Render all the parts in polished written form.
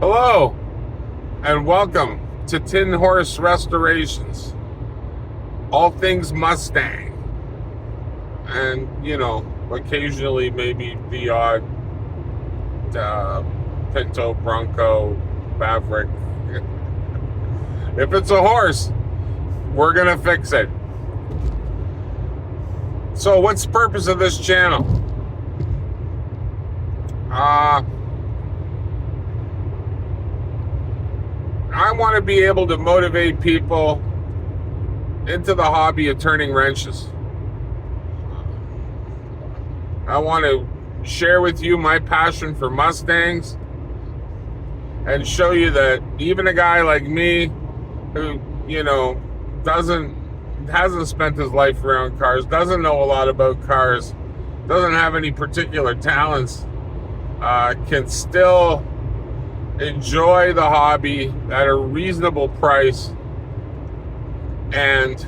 Hello, and welcome to Tin Horse Restorations. All things Mustang. And, occasionally maybe the odd Pinto, Bronco, Maverick. If it's a horse, we're going to fix it. So, what's the purpose of this channel? I want to be able to motivate people into the hobby of turning wrenches. I want to share with you my passion for Mustangs and show you that even a guy like me who, hasn't spent his life around cars, doesn't know a lot about cars, doesn't have any particular talents, can still enjoy the hobby at a reasonable price and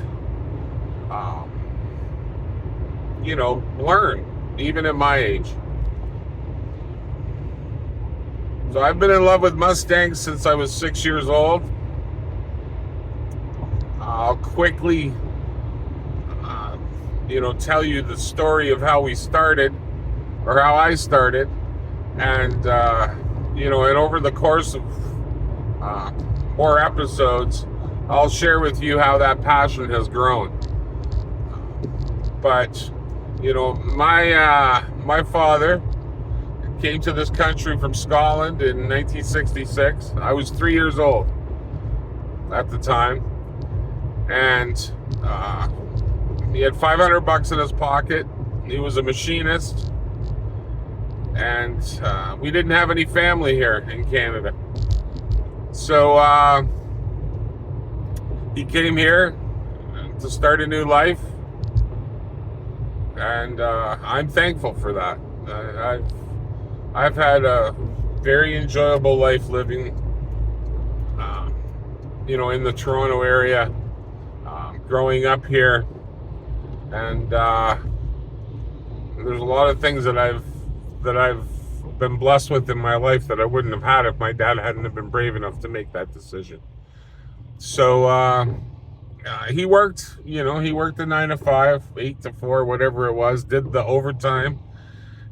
learn even at my age. So I've been in love with Mustangs since I was 6 years old. I'll quickly tell you the story of how we started, or how I started, and and over the course of more episodes, I'll share with you how that passion has grown. But, my father came to this country from Scotland in 1966. I was 3 years old at the time. And he had $500 in his pocket. He was a machinist. And we didn't have any family here in Canada. So he came here to start a new life, and I'm thankful for that. I've had a very enjoyable life living, in the Toronto area, growing up here, and there's a lot of things that I've been blessed with in my life that I wouldn't have had if my dad hadn't have been brave enough to make that decision. So he worked, he worked a 9 to 5, 8 to 4, whatever it was, did the overtime.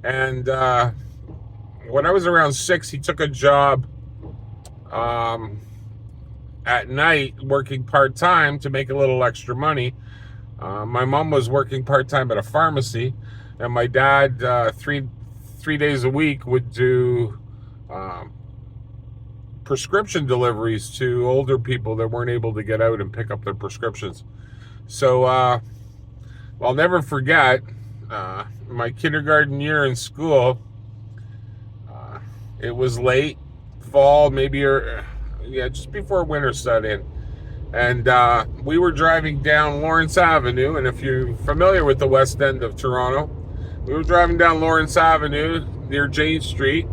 And when I was around 6, he took a job at night working part-time to make a little extra money. My mom was working part-time at a pharmacy, and my dad, three days a week, would do prescription deliveries to older people that weren't able to get out and pick up their prescriptions. So I'll never forget my kindergarten year in school. It was late fall, maybe, just before winter set in. And we were driving down Lawrence Avenue, and if you're familiar with the west end of Toronto, we were driving down Lawrence Avenue near Jane Street,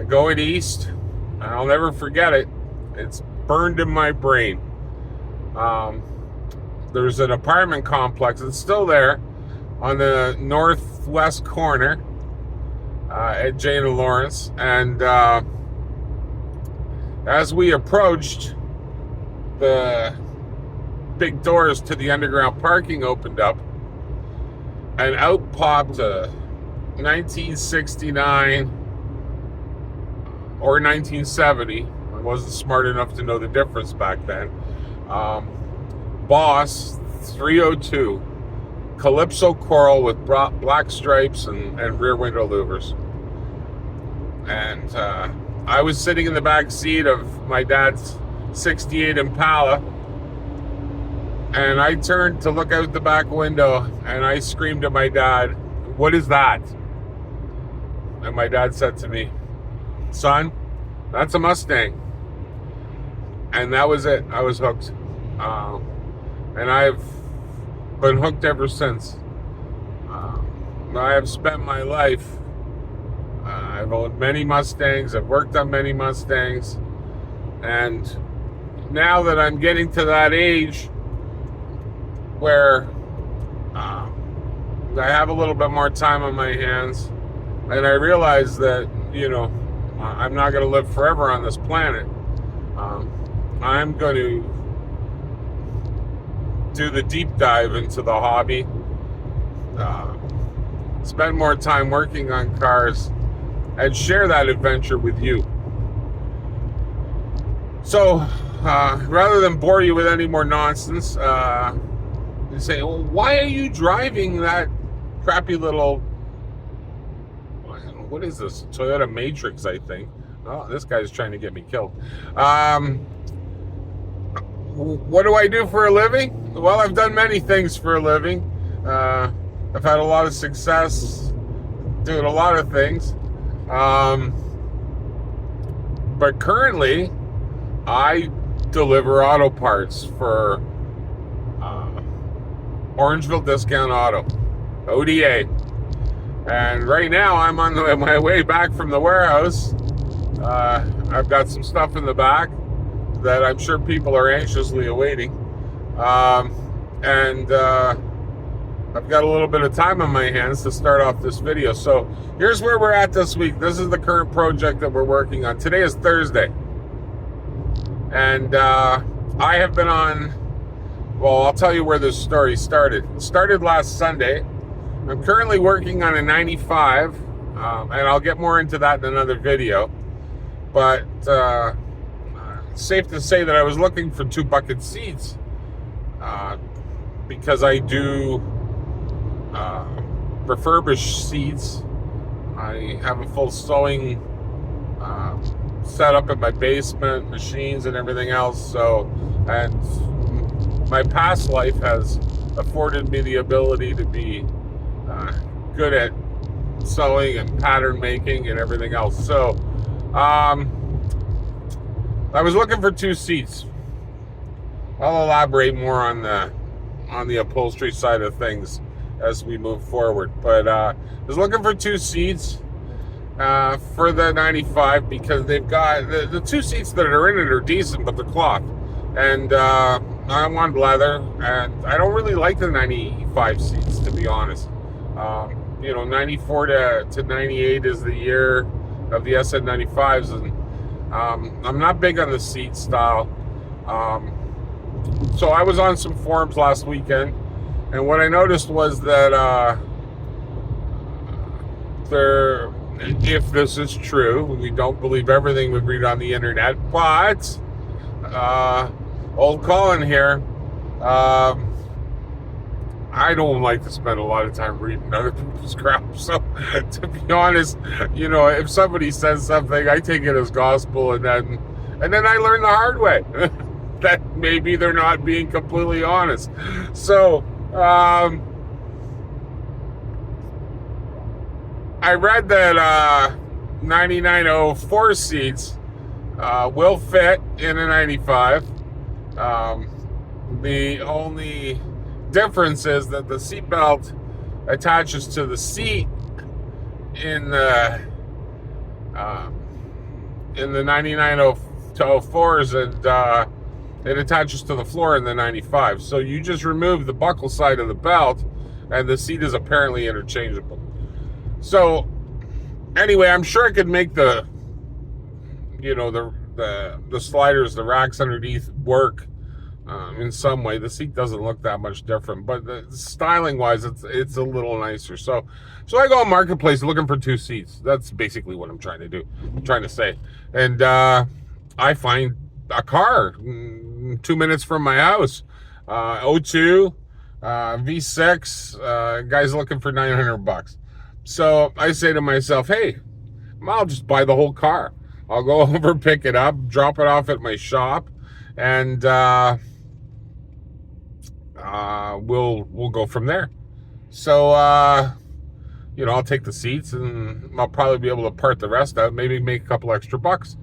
going east. I'll never forget it. It's burned in my brain. There's an apartment complex. It's still there on the northwest corner at Jane and Lawrence. And as we approached, the big doors to the underground parking opened up, and out popped a 1969 or 1970. I wasn't smart enough to know the difference back then. Boss 302 Calypso Coral with black stripes and rear window louvers. And I was sitting in the back seat of my dad's 68 Impala, and I turned to look out the back window, and I screamed at my dad, "What is that?" And my dad said to me, "Son, that's a Mustang." And that was it. I was hooked. And I've been hooked ever since. I have spent my life, I've owned many Mustangs, I've worked on many Mustangs, and now that I'm getting to that age where I have a little bit more time on my hands, and I realize that, I'm not going to live forever on this planet. I'm going to do the deep dive into the hobby, spend more time working on cars, and share that adventure with you. So, rather than bore you with any more nonsense, you say, well, why are you driving that crappy little, what is this? Toyota Matrix, I think. Oh, this guy's trying to get me killed. What do I do for a living? Well, I've done many things for a living. I've had a lot of success doing a lot of things. But currently, I deliver auto parts for Orangeville Discount Auto, ODA. And right now, I'm on my way back from the warehouse. I've got some stuff in the back that I'm sure people are anxiously awaiting. And I've got a little bit of time on my hands to start off this video. So here's where we're at this week. This is the current project that we're working on. Today is Thursday. And I have been on, well, I'll tell you where this story started. It started last Sunday. I'm currently working on a 95, and I'll get more into that in another video. But safe to say that I was looking for 2 bucket seats because I do refurbished seats. I have a full sewing set up in my basement, machines and everything else. So, and my past life has afforded me the ability to be good at sewing and pattern making and everything else. So, I was looking for 2 seats. I'll elaborate more on the upholstery side of things as we move forward. But I was looking for 2 seats for the 95 because they've got the 2 seats that are in it are decent, but they're cloth. And I want leather, and I don't really like the 95 seats, to be honest. 94 to 98 is the year of the SN95s, and I'm not big on the seat style. So I was on some forums last weekend, and what I noticed was that if this is true, we don't believe everything we read on the internet, but old Colin here, I don't like to spend a lot of time reading other people's crap. So, to be honest, if somebody says something, I take it as gospel, and then I learn the hard way that maybe they're not being completely honest. So, I read that 9904 seats will fit in a 95. The only difference is that the seatbelt attaches to the seat in the 9904s, and it attaches to the floor in the 95. So you just remove the buckle side of the belt, and the seat is apparently interchangeable. So anyway, I'm sure I could make the sliders, the racks underneath work in some way. The seat doesn't look that much different, but styling wise, it's a little nicer. So I go on Marketplace looking for 2 seats. That's basically what I'm trying to do. I'm trying to say, and I find a car 2 minutes from my house, 02 V6. Guy's looking for $900. So I say to myself, hey, I'll just buy the whole car. I'll go over, pick it up, drop it off at my shop, and we'll go from there. So I'll take the seats, and I'll probably be able to part the rest out, maybe make a couple extra bucks.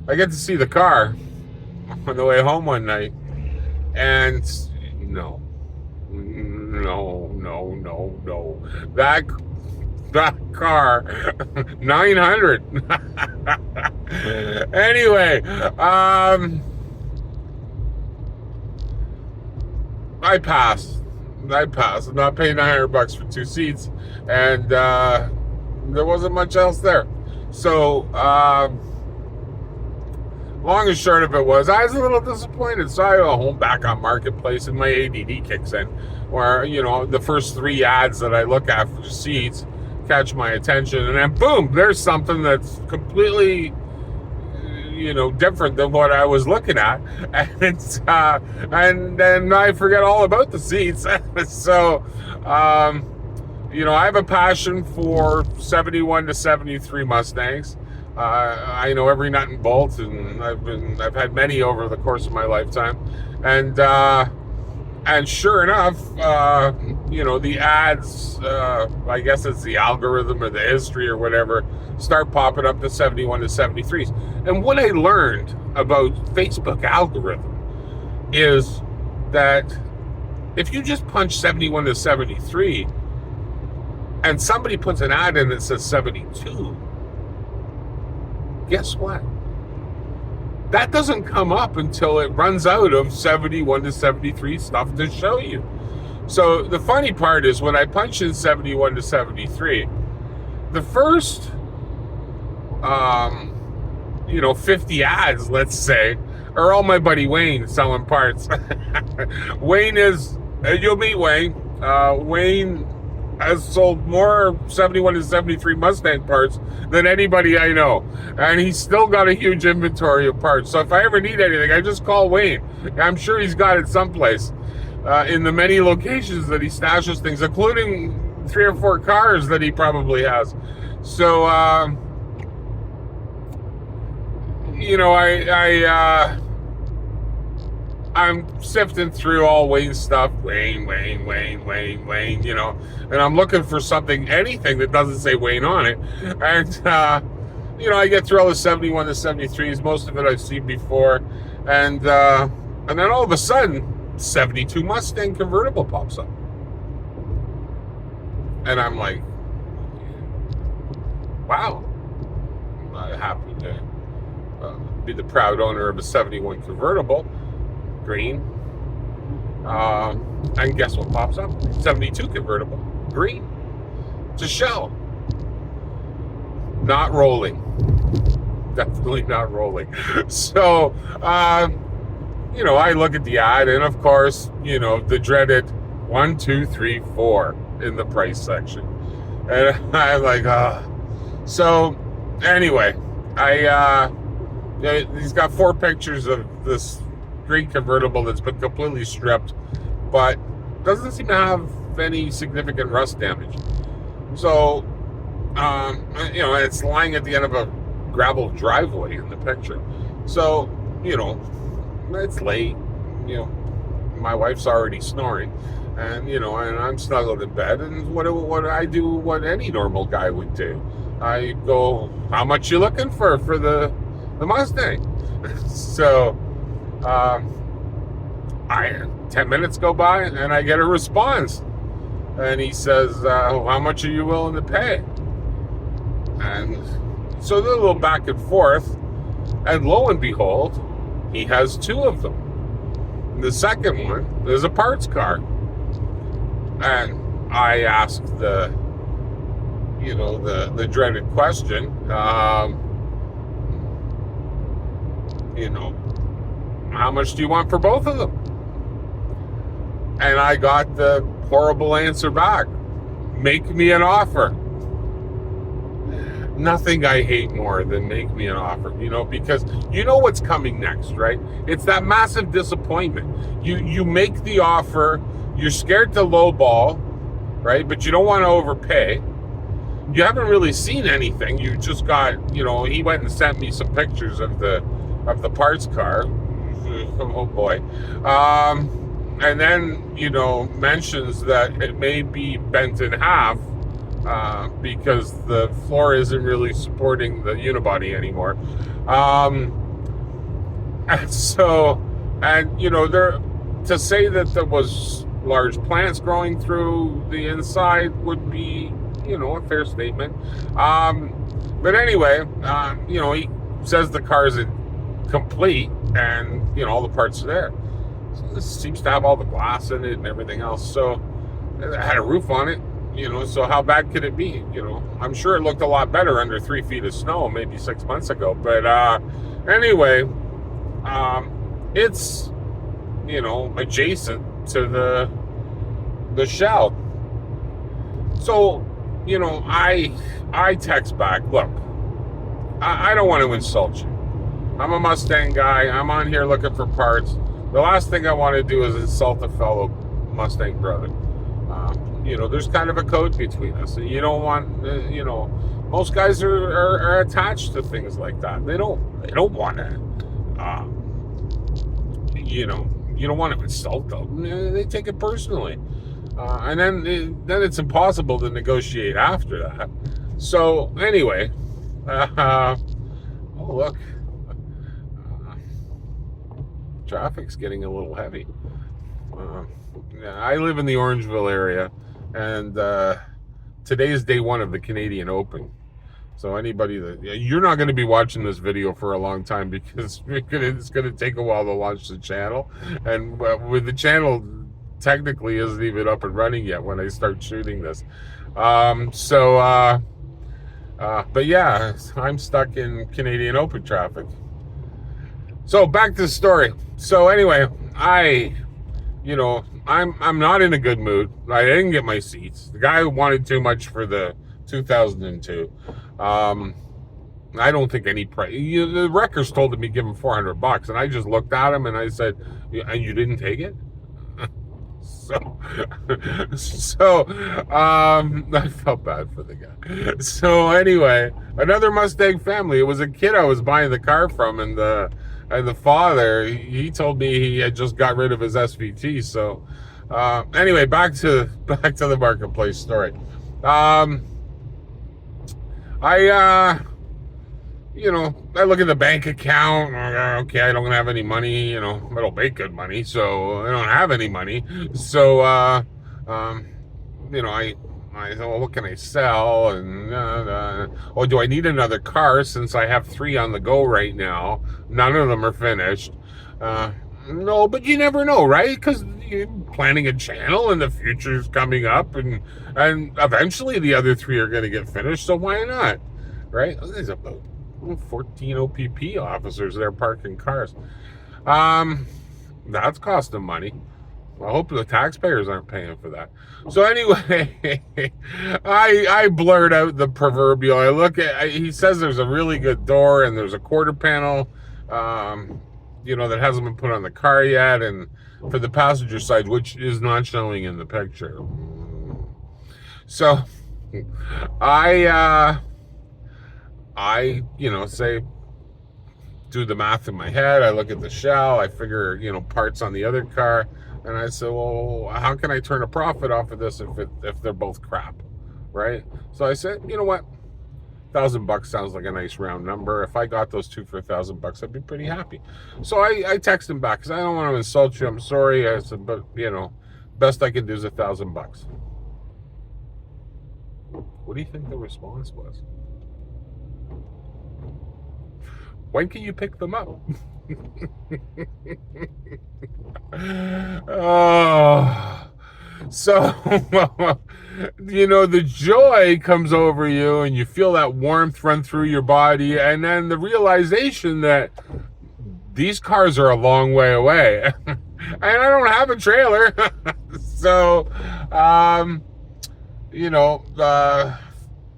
I get to see the car on the way home one night, and no, that car, 900. Anyway, I passed. I'm not paying $900 for 2 seats, and there wasn't much else there. So, long and short of it was, I was a little disappointed. So I go home back on Marketplace, and my ADD kicks in, where, the first 3 ads that I look at for seats catch my attention, and then boom, there's something that's completely, different than what I was looking at, and then I forget all about the seats. So, I have a passion for 71 to 73 Mustangs. I know every nut and bolt, and I've had many over the course of my lifetime, and sure enough, the ads, I guess it's the algorithm or the history or whatever, start popping up to 71 to 73s. And what I learned about Facebook algorithm is that if you just punch 71 to 73 and somebody puts an ad in that says 72, guess what? That doesn't come up until it runs out of 71 to 73 stuff to show you. So the funny part is when I punch in 71 to 73, the first 50 ads, let's say, are all my buddy Wayne selling parts. Wayne is, you'll meet Wayne. Wayne has sold more 71 to 73 Mustang parts than anybody I know. And he's still got a huge inventory of parts. So if I ever need anything, I just call Wayne. I'm sure he's got it someplace in the many locations that he stashes things, including 3 or 4 cars that he probably has. So, I'm sifting through all Wayne's stuff, Wayne, and I'm looking for anything that doesn't say Wayne on it. And, I get through all the 71 to 73s, most of it I've seen before. And then all of a sudden, 72 Mustang convertible pops up. And I'm like, wow, I'm happy to be the proud owner of a 71 convertible. Green. And guess what pops up? 72 convertible. Green. It's a shell. Not rolling. Definitely not rolling. So, I look at the ad, and of course, the dreaded 1, 2, 3, 4 in the price section. And I'm like, So, anyway, he's got 4 pictures of this green convertible that's been completely stripped, but doesn't seem to have any significant rust damage. So, it's lying at the end of a gravel driveway in the picture. So, it's late. My wife's already snoring, and and I'm snuggled in bed. And what I do, what any normal guy would do, I go, "How much you looking for the Mustang?" So. 10 minutes go by and I get a response, and he says, how much are you willing to pay? And so they're a little back and forth, and lo and behold, he has 2 of them. And the second one is a parts car, and I asked the dreaded question, how much do you want for both of them? And I got the horrible answer back. Make me an offer. Nothing I hate more than make me an offer, because you know what's coming next, right? It's that massive disappointment. You make the offer, you're scared to lowball, right? But you don't want to overpay. You haven't really seen anything. You just got, he went and sent me some pictures of the parts car. Oh boy. And then, mentions that it may be bent in half because the floor isn't really supporting the unibody anymore. And so, there, to say that there was large plants growing through the inside would be, a fair statement. But anyway, he says the car's complete, and all the parts are there. So this seems to have all the glass in it and everything else. So it had a roof on it. So how bad could it be? I'm sure it looked a lot better under 3 feet of snow maybe 6 months ago. But anyway, it's adjacent to the shell. So I text back, look, I don't want to insult you. I'm a Mustang guy. I'm on here looking for parts. The last thing I want to do is insult a fellow Mustang brother. There's kind of a code between us. You don't want, most guys are attached to things like that. They don't want to, you don't want to insult them. They take it personally. And then it's impossible to negotiate after that. So anyway, oh look, traffic's getting a little heavy. I live in the Orangeville area, and today's day one of the Canadian Open. So anybody you're not going to be watching this video for a long time because it's going to take a while to launch the channel, and with the channel technically isn't even up and running yet when I start shooting this. But yeah, I'm stuck in Canadian Open traffic. So back to the story. So anyway, I'm not in a good mood. I didn't get my seats. The guy wanted too much for the 2002. I don't think any price. The wreckers told me give him $400, and I just looked at him and I said, "And you didn't take it?" So I felt bad for the guy. So anyway, another Mustang family. It was a kid I was buying the car from, and the father, he told me he had just got rid of his SVT. So anyway, back to the marketplace story. I look at the bank account. Okay, I don't have any money. I don't make good money, so I don't have any money. So, I thought, well, what can I sell? And do I need another car since I have 3 on the go right now? None of them are finished. No, but you never know, right? Because you're planning a channel and the future's coming up, and eventually the other 3 are going to get finished. So why not, right? There's about 14 OPP officers there parking cars. That's costing money. I hope the taxpayers aren't paying for that. So anyway, I blurt out the proverbial. I look at. He says there's a really good door and there's a quarter panel, that hasn't been put on the car yet, and for the passenger side, which is not showing in the picture. So I say, do the math in my head. I look at the shell. I figure, parts on the other car. And I said, well, how can I turn a profit off of this if they're both crap, right? So I said, you know what? $1,000 sounds like a nice round number. If I got those 2 for $1,000, I'd be pretty happy. So I text him back because I don't want to insult you. I'm sorry. I said, but best I can do is $1,000. What do you think the response was? When can you pick them up? Oh, so the joy comes over you, and you feel that warmth run through your body, and then the realization that these cars are a long way away, and I don't have a trailer. So,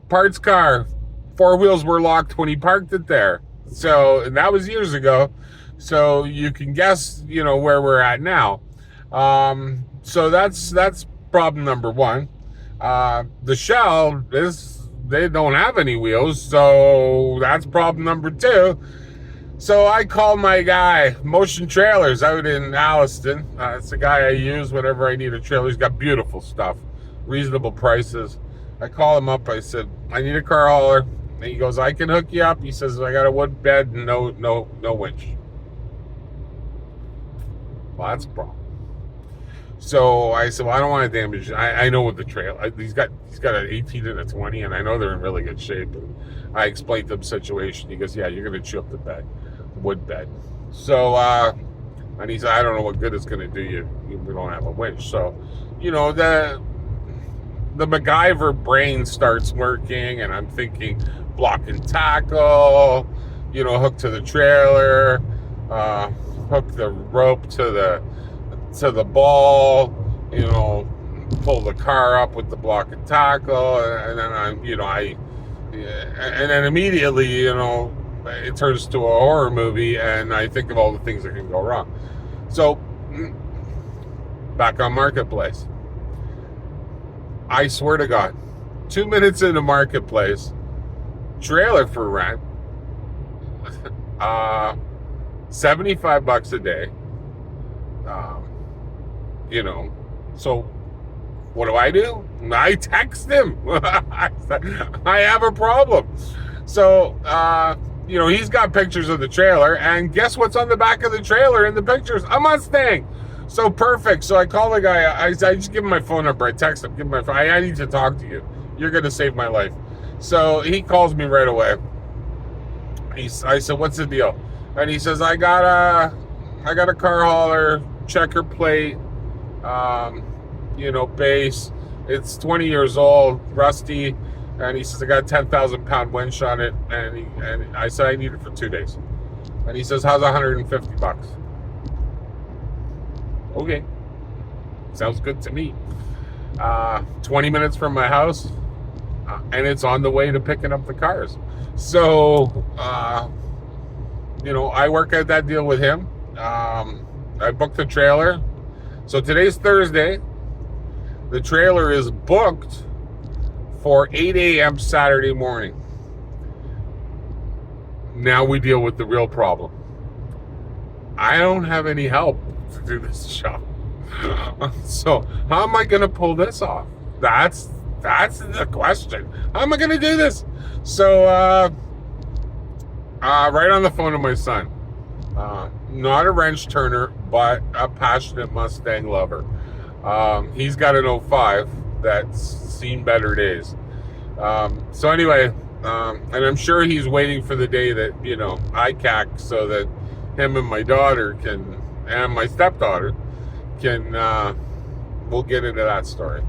parts car, 4 wheels were locked when he parked it there. So, and that was years ago. So you can guess, where we're at now. So that's problem number 1. The shell they don't have any wheels. So that's problem number 2. So I called my guy, Motion Trailers, out in Alliston. It's the guy I use whenever I need a trailer. He's got beautiful stuff, reasonable prices. I call him up. I said, I need a car hauler. And he goes, I can hook you up. He says, I got a wood bed and no winch. Well, that's a problem. So I said, well, I don't want to damage. I know with the trail, he's got an 18 and a 20, and I know they're in really good shape. And I explained to him the situation. He goes, yeah, you're going to chew up the wood bed. So, and he said, I don't know what good it's going to do you. We don't have a winch. So, the MacGyver brain starts working, and I'm thinking block and tackle, hook to the trailer, hook the rope to the ball, pull the car up with the block and tackle, and then and then immediately, it turns to a horror movie, and I think of all the things that can go wrong. So, back on Marketplace. I swear to God, 2 minutes into Marketplace, trailer for rent, $75 a day. So what do? I text him. I have a problem. So, he's got pictures of the trailer, and guess what's on the back of the trailer in the pictures? A Mustang. So perfect. So I call the guy. I just give him my phone number. I text him. Give him my phone. I need to talk to you. You're going to save my life. So he calls me right away. I said, what's the deal? And he says, I got a car hauler, checker plate, base. It's 20 years old, rusty. And he says, I got a 10,000-pound winch on it. And I said, I need it for 2 days. And he says, how's $150? Okay. Sounds good to me. 20 minutes from my house, and it's on the way to picking up the cars. So, I work out that deal with him. I booked the trailer. So today's Thursday. The trailer is booked for 8 a.m. Saturday morning. Now we deal with the real problem. I don't have any help to do this job. So how am I going to pull this off? That's the question. How am I going to do this? So right on the phone to my son. Not a wrench turner, but a passionate Mustang lover. He's got an 05 that's seen better days. So anyway, and I'm sure he's waiting for the day that, I cack so that him and my daughter and my stepdaughter we'll get into that story.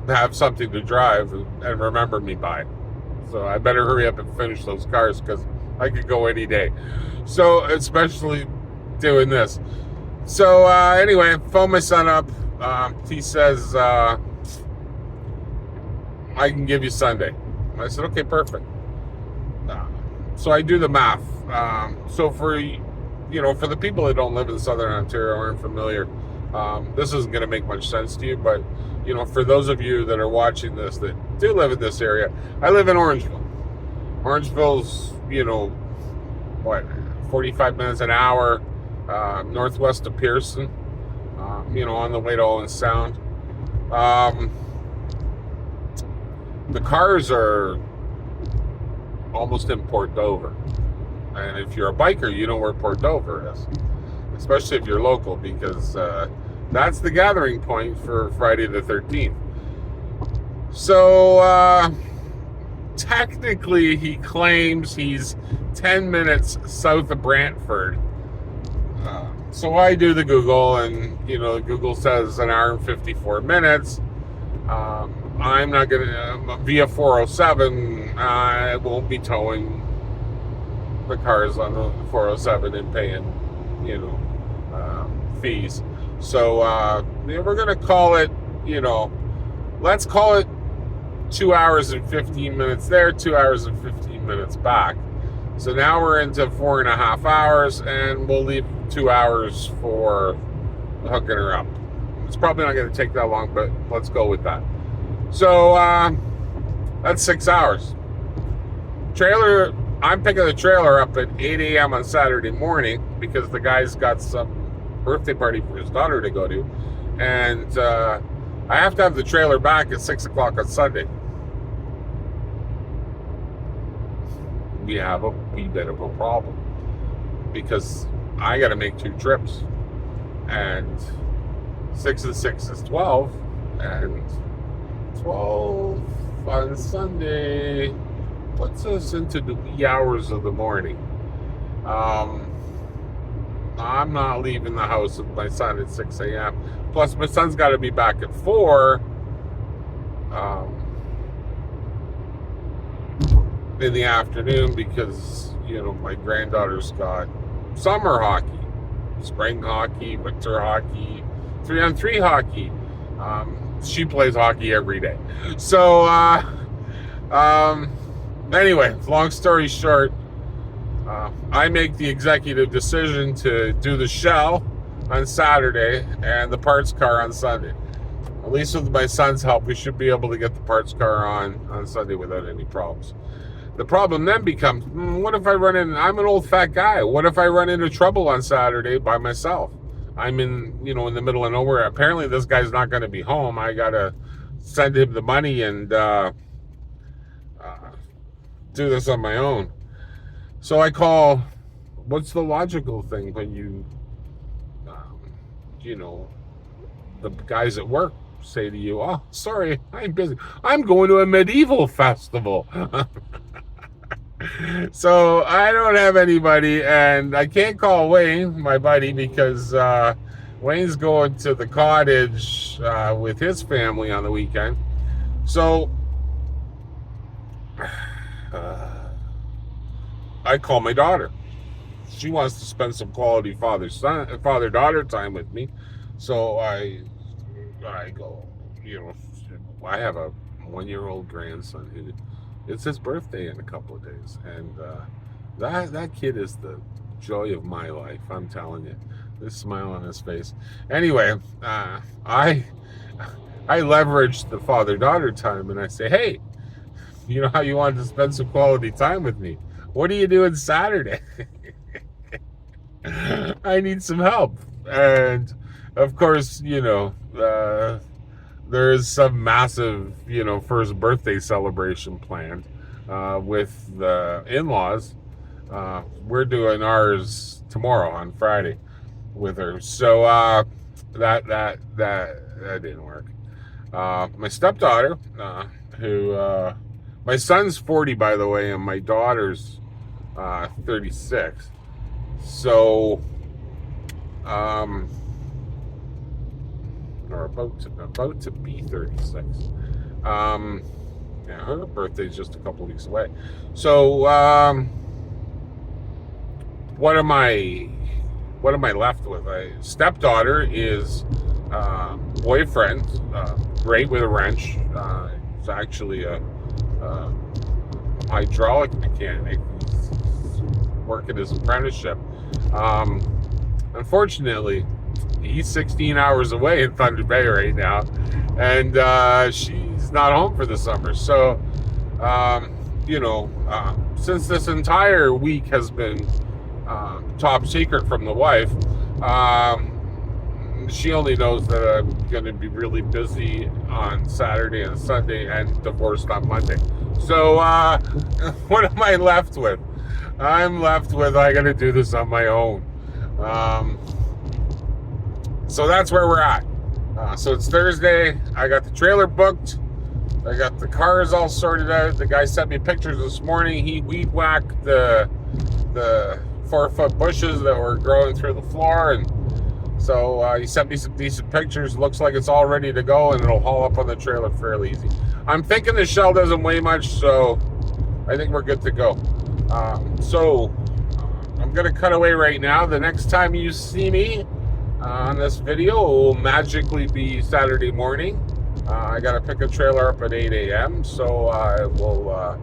Have something to drive and remember me by. So I better hurry up and finish those cars because I could go any day. So especially doing this. So anyway, phone my son up. He says, I can give you Sunday. I said, okay, perfect. So I do the math. So for the people that don't live in Southern Ontario or aren't familiar, this isn't going to make much sense to you, but for those of you that are watching this that do live in this area, I live in Orangeville. Orangeville's 45 minutes an hour northwest of Pearson, on the way to Owen Sound. The cars are almost in Port Dover. And if you're a biker, you know where Port Dover is. Especially if you're local, because that's the gathering point for Friday the 13th. So, technically, he claims he's 10 minutes south of Brantford. So I do the Google, and, Google says an hour and 54 minutes. I'm not going to, via 407, I won't be towing the cars on the 407 and paying, fees. So we're going to call it, let's call it 2 hours and 15 minutes there, 2 hours and 15 minutes back. So now we're into 4.5 hours, and we'll leave 2 hours for hooking her up. It's probably not going to take that long, but let's go with that. So that's 6 hours. I'm picking the trailer up at 8 a.m. on Saturday morning because the guy's got some birthday party for his daughter to go to. And I have to have the trailer back at 6 o'clock on Sunday. We have a wee bit of a problem because I got to make 2 trips. And 6 and 6 is 12. And 12 on Sunday puts us into the wee hours of the morning. I'm not leaving the house with my son at 6 a.m. Plus, my son's got to be back at 4 in the afternoon because, my granddaughter's got summer hockey, spring hockey, winter hockey, 3-on-3 hockey. She plays hockey every day. So, anyway, long story short, I make the executive decision to do the shell on Saturday and the parts car on Sunday. At least with my son's help, we should be able to get the parts car on Sunday without any problems. The problem then becomes, what if I run in, I'm an old fat guy. What if I run into trouble on Saturday by myself? I'm in the middle of nowhere. Apparently this guy's not going to be home. I got to send him the money and do this on my own. So I call, what's the logical thing when the guys at work say to you, oh, sorry, I'm busy. I'm going to a medieval festival. So I don't have anybody, and I can't call Wayne, my buddy, because Wayne's going to the cottage with his family on the weekend. So I call my daughter. She wants to spend some quality father-daughter time with me. So I go, I have a 1-year-old grandson who, it's his birthday in a couple of days, and that kid is the joy of my life. I'm telling you, this smile on his face. Anyway, I leverage the father-daughter time, and I say, hey, you know how you wanted to spend some quality time with me? What are you doing Saturday? I need some help. And of course, there is some massive, first birthday celebration planned with the in-laws. We're doing ours tomorrow on Friday with her. So that didn't work. My stepdaughter, who my son's 40, by the way, and my daughter's 36. So or about to be 36. Her birthday's just a couple weeks away. So what am I left with? My stepdaughter is boyfriend, great with a wrench. It's actually a hydraulic mechanic. He's working his apprenticeship. Unfortunately, he's 16 hours away in Thunder Bay right now, and she's not home for the summer. So, since this entire week has been top secret from the wife, she only knows that I'm going to be really busy on Saturday and Sunday and divorced on Monday. So, what am I left with? I'm left with, I got to do this on my own. So that's where we're at. So it's Thursday. I got the trailer booked. I got the cars all sorted out. The guy sent me pictures this morning. He weed whacked the 4-foot bushes that were growing through the floor, and so he sent me some decent pictures. Looks like it's all ready to go, and it'll haul up on the trailer fairly easy. I'm thinking the shell doesn't weigh much, so I think we're good to go. I'm gonna cut away right now. The next time you see me on this video, it will magically be Saturday morning. I gotta pick a trailer up at 8 a.m. So I will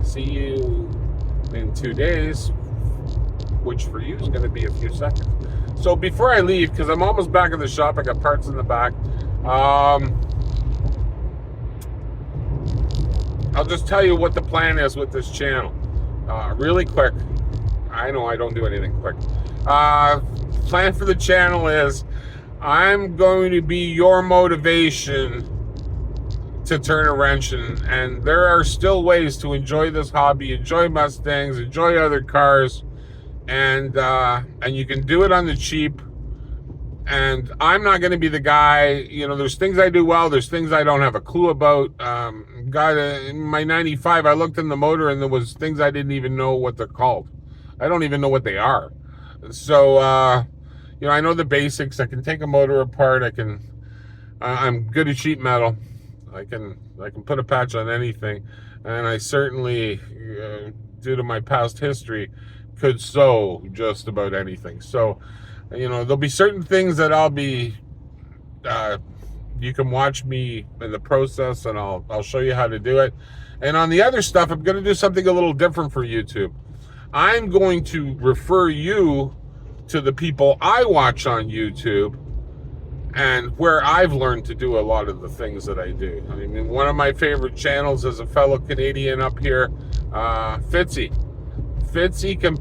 see you in 2 days, which for you is going to be a few seconds. So before I leave, because I'm almost back in the shop, I got parts in the back. I'll just tell you what the plan is with this channel. Really quick. I know I don't do anything quick. Plan for the channel is I'm going to be your motivation to turn a wrench in, and there are still ways to enjoy this hobby, enjoy Mustangs, enjoy other cars, and you can do it on the cheap. And I'm not going to be the guy, there's things I do well, there's things I don't have a clue about. In my 95, I looked in the motor and there was things I didn't even know what they're called. I don't even know what they are. So, I know the basics. I can take a motor apart. I can I'm good at sheet metal. I can put a patch on anything, and I certainly, due to my past history, could sew just about anything. So, there'll be certain things that I'll be. You can watch me in the process, and I'll show you how to do it. And on the other stuff, I'm going to do something a little different for YouTube. I'm going to refer you to the people I watch on YouTube and where I've learned to do a lot of the things that I do. I mean, one of my favorite channels is a fellow Canadian up here, Fitzy. Fitzy can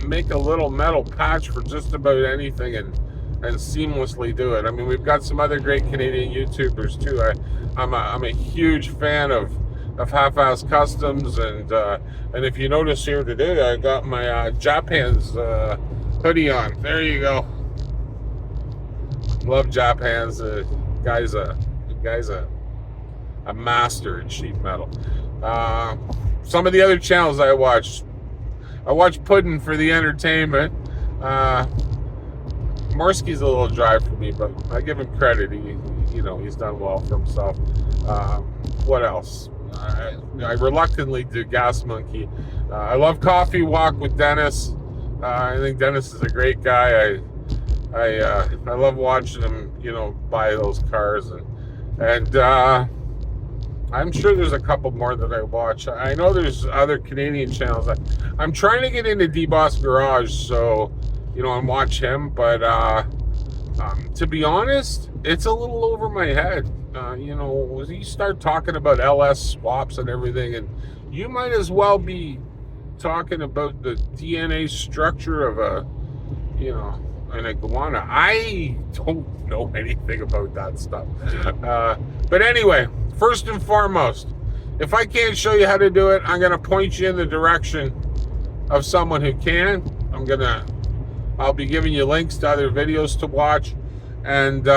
make a little metal patch for just about anything and seamlessly do it. I mean, we've got some other great Canadian YouTubers too. I'm a huge fan of Half-Ass Customs, and if you notice here today, I got my Jap Hands hoodie on. There you go. Love Jap Hands. Guy's a master in sheet metal. Some of the other channels I watch Puddin' for the entertainment. Morsky's a little dry for me, but I give him credit. He's done well for himself. What else? I reluctantly do Gas Monkey. I love Coffee Walk with Dennis. I think Dennis is a great guy. I love watching him, buy those cars, and I'm sure there's a couple more that I watch. I know there's other Canadian channels. I'm trying to get into D-Boss Garage, so and watch him, but to be honest, it's a little over my head. You start talking about LS swaps and everything, and you might as well be talking about the DNA structure of an iguana. I don't know anything about that stuff. But anyway, first and foremost, if I can't show you how to do it, I'm going to point you in the direction of someone who can. I'll be giving you links to other videos to watch, and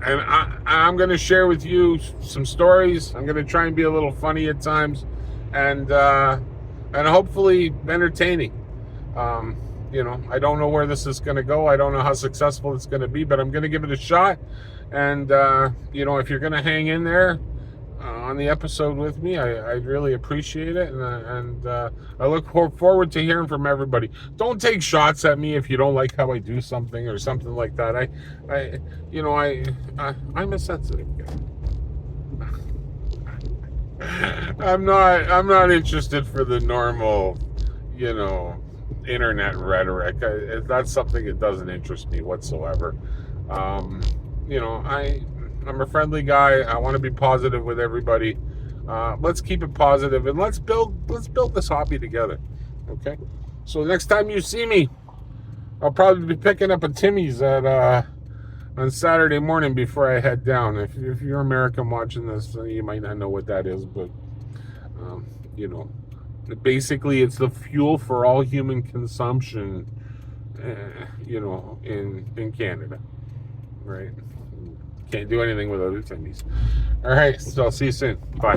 I'm going to share with you some stories. I'm going to try and be a little funny at times, and hopefully entertaining. I don't know where this is going to go. I don't know how successful it's going to be, but I'm going to give it a shot. And if you're going to hang in there on the episode with me, I'd really appreciate it, and I look forward to hearing from everybody. Don't take shots at me if you don't like how I do something or something like that. I'm a sensitive guy. I'm not interested for the normal, internet rhetoric. That's something that doesn't interest me whatsoever. I'm a friendly guy. I want to be positive with everybody. Let's keep it positive, and let's build this hobby together. Okay. So next time you see me, I'll probably be picking up a Timmy's on Saturday morning before I head down. If you're American watching this, you might not know what that is, but basically it's the fuel for all human consumption. In Canada, right? Can't do anything without the Timmy's. All right, so I'll see you soon. Bye.